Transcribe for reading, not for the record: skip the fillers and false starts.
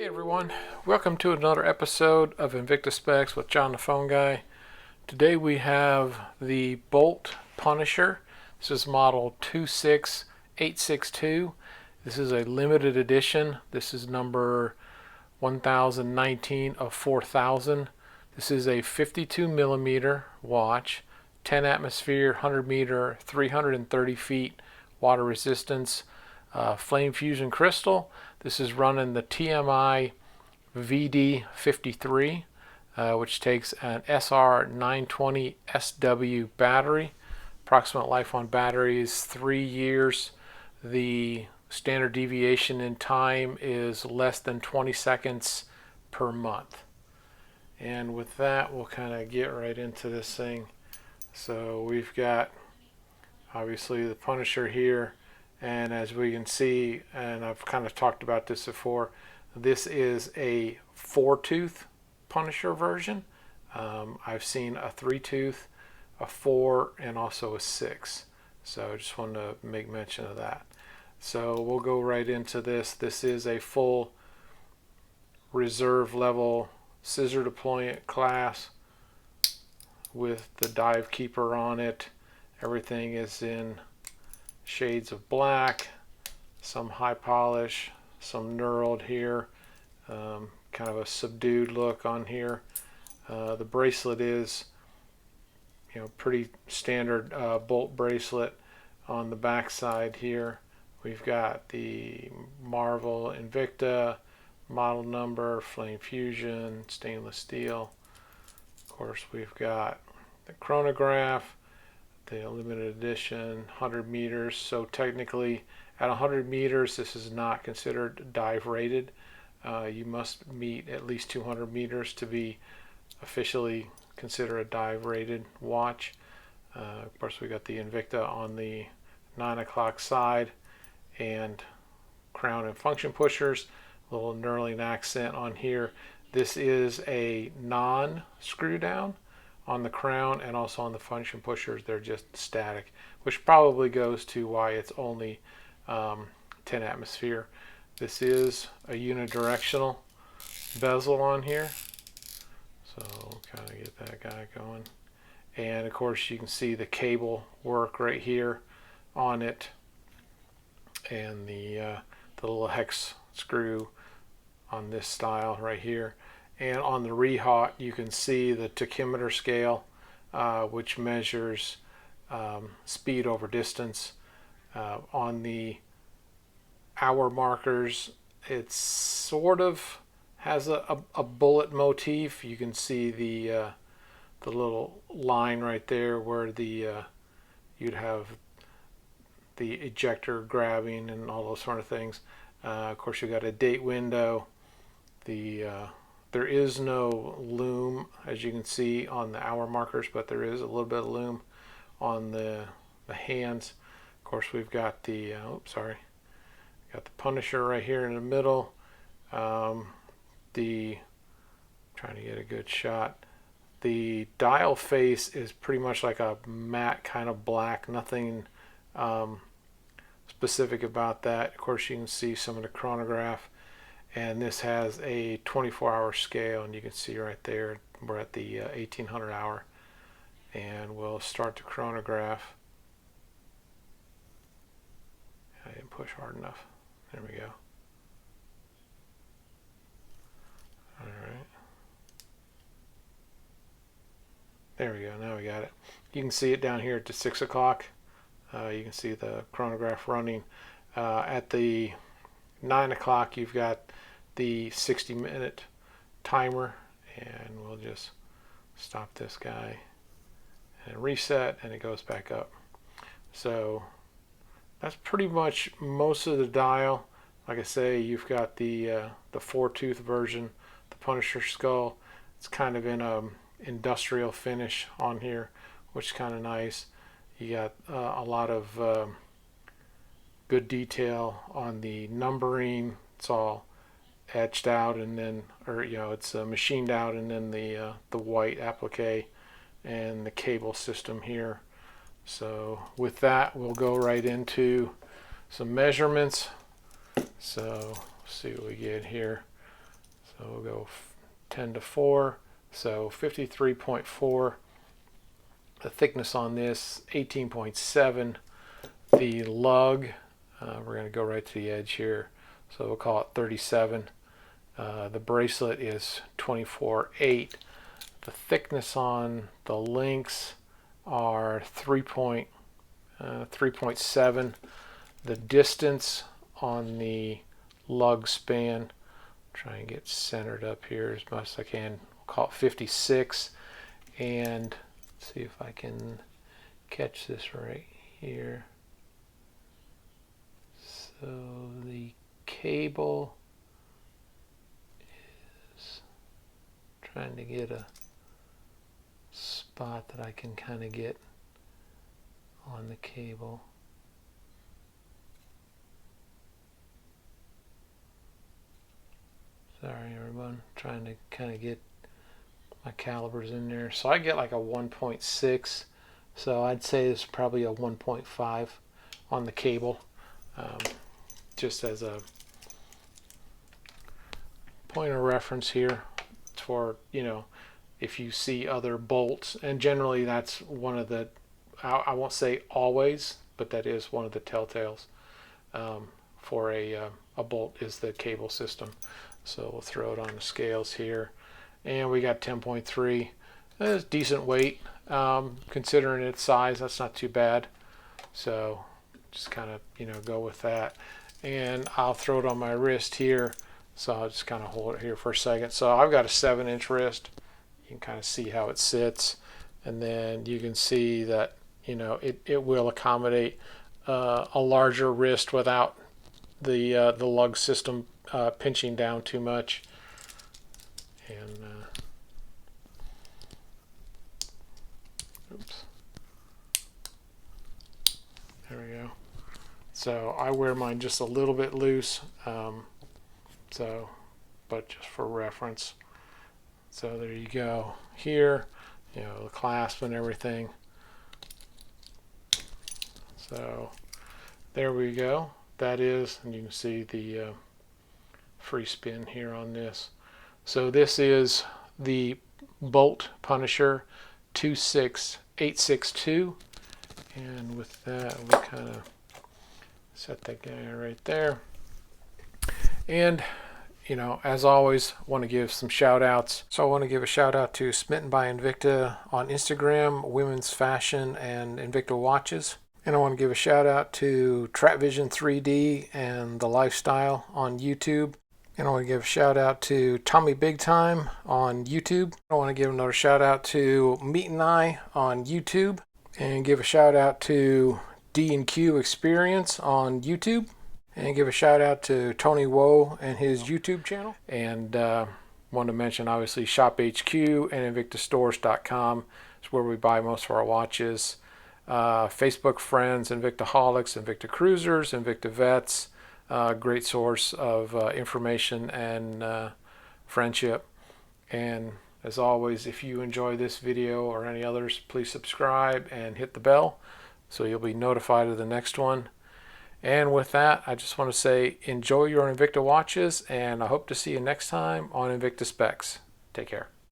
Hey everyone, welcome to another episode of Invicta Specs with John the Phone Guy. Today we have the Bolt Punisher. This is model 26862. This is a limited edition. This is number 1019 of 4000. This is a 52 millimeter watch, 10 atmosphere, 100 meter, 330 feet water resistance, flame fusion crystal. This is running the TMI VD53, which takes an SR920 SW battery. Approximate life on battery is 3 years. The standard deviation in time is less than 20 seconds per month. And with that, we'll kind of get right into this thing. So we've got obviously the Punisher here. And as we can see, and I've kind of talked about this before, this is a 4-tooth Punisher version. I've seen a 3-tooth, a 4, and also a 6. So I just wanted to make mention of that. So we'll go right into this. This is a full reserve level scissor deployment class with the dive keeper on it. Everything is in shades of black, some high polish, some knurled here, kind of a subdued look on here. The bracelet is, pretty standard bolt bracelet. On the back side here, we've got the Marvel Invicta, model number, flame fusion, stainless steel. Of course, we've got the chronograph, the limited edition, 100 meters. So technically at 100 meters, this is not considered dive rated. You must meet at least 200 meters to be officially considered a dive rated watch. Of course, we got the Invicta on the 9 o'clock side and crown and function pushers, a little knurling accent on here. This is a non-screw down on the crown, and also on the function pushers they're just static, which probably goes to why it's only 10 atmosphere. This is a unidirectional bezel on here, so we'll kind of get that guy going. And of course you can see the cable work right here on it, and the little hex screw on this style right here. And on the rehaut, you can see the tachymeter scale, which measures speed over distance. On the hour markers, it sort of has a bullet motif. You can see the little line right there where you'd have the ejector grabbing and all those sort of things. Of course, you got a date window. There is no loom, as you can see on the hour markers, but there is a little bit of loom on the hands. Of course, we've got the got the Punisher right here in the middle. Trying to get a good shot. The dial face is pretty much like a matte kind of black. Nothing specific about that. Of course, you can see some of the chronograph. And this has a 24-hour scale, and you can see right there we're at the 1800 hour. And we'll start the chronograph. I didn't push hard enough. There we go. All right. There we go. Now we got it. You can see it down here at the 6 o'clock. You can see the chronograph running. At the 9 o'clock, you've got the 60-minute timer, and we'll just stop this guy and reset, and it goes back up. So that's pretty much most of the dial. Like I say, you've got the 4-tooth version, the Punisher skull. It's kind of in a industrial finish on here, which is kind of nice. You got a lot of good detail on the numbering. It's all etched out, and then, it's machined out, and then the white applique and the cable system here. So with that, we'll go right into some measurements. So see what we get here. So we'll go 10:4, so 53.4. The thickness on this, 18.7. The lug, we're going to go right to the edge here, so we'll call it 37. The bracelet is 24.8. The thickness on the links are 3.7. The distance on the lug span, try and get centered up here as much as I can, we'll call it 56. And see if I can catch this right here. So the cable is trying to get a spot that I can kind of get on the cable. Sorry everyone, trying to kind of get my calibers in there. So I get like a 1.6, so I'd say it's probably a 1.5 on the cable, just as a point of reference here for, you know, if you see other bolts. And generally that's one of the, I won't say always, but that is one of the telltales for a bolt is the cable system. So we'll throw it on the scales here, and we got 10.3. That's decent weight, considering its size. That's not too bad. So just kind of, you know, go with that. And I'll throw it on my wrist here, so I'll just kind of hold it here for a second. So I've got a 7-inch wrist. You can kind of see how it sits, and then you can see that, you know, it will accommodate a larger wrist without the lug system pinching down too much. And oops, there we go. So I wear mine just a little bit loose, but just for reference. So there you go. Here, you know, the clasp and everything. So there we go. That is, and you can see the free spin here on this. So this is the Bolt Punisher 26862, and with that we kind of set that guy right there. And you know, as always, want to give some shout outs. So I want to give a shout out to Smitten by Invicta on Instagram, Women's Fashion, and Invicta Watches. And I want to give a shout out to Trap Vision 3D and The Lifestyle on YouTube. And I want to give a shout out to Tommy Big Time on YouTube. I want to give another shout out to Meat and I on YouTube. And give a shout out to D&Q Experience on YouTube. And give a shout out to Tony Woe and his YouTube channel. And want to mention obviously Shop HQ and InvictaStores.com is where we buy most of our watches. Facebook friends, Invictaholics, Invictacruisers, InvictaVets, great source of information and friendship. And as always, if you enjoy this video or any others, please subscribe and hit the bell so you'll be notified of the next one. And with that, I just want to say enjoy your Invicta watches, and I hope to see you next time on Invicta Specs. Take care.